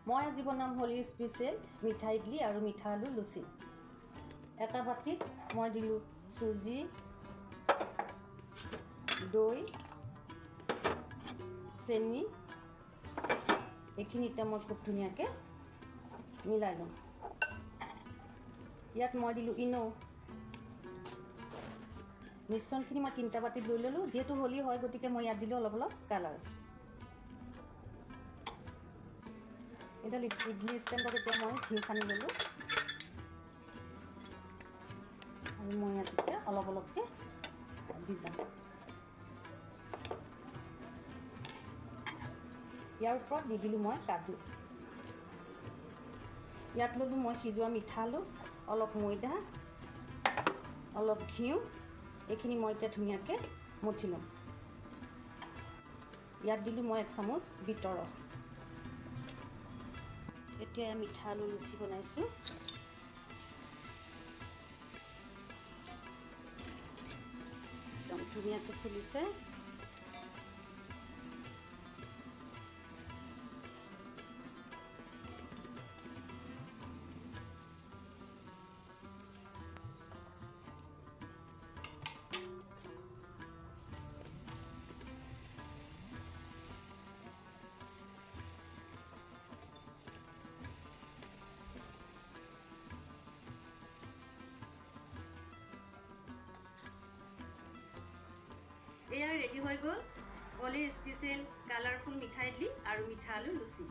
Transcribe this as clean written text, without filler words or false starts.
মই আজি বনাম হোলীৰ স্পেচিয়েল মিঠা ইডলি আৰু মিঠা আলু লুচি। এটা বাটিত মই দিলোঁ চুজি, দৈ, চেনি। এইখিনি এতিয়া মই খুব ধুনীয়াকৈ মিলাই লওঁ। ইয়াত মই দিলোঁ ইনো। মিশ্ৰণখিনি মই 3টা বাটিত লৈ ল'লোঁ। যিহেতু হোলী হয় গতিকে মই ইয়াত দিলোঁ অলপ অলপ কালাৰ। এডাল ইডলি ষ্টেণ্ডত এতিয়া মই ঘিউ সানি ল'লোঁ আৰু মই ইয়াত এতিয়া অলপ অলপকৈ দি যাম। ইয়াৰ ওপৰত দি দিলোঁ মই কাজু। ইয়াত ল'লোঁ মই সিজোৱা মিঠা আলু, অলপ ময়দা, অলপ ঘিউ। এইখিনি মই এতিয়া ধুনীয়াকৈ মঠি ল'ম। ইয়াত দিলোঁ মই 1 চামুচ বিটৰ ৰস। এতিয়া মিঠা আলু লুচি বনাইছোঁ। একদম ধুনীয়াকৈ ফুলিছে। এয়া ৰেডি হৈ গ'ল হোলীৰ স্পেচিয়েল কালাৰফুল মিঠা ইডলি আৰু মিঠা আলু লুচি।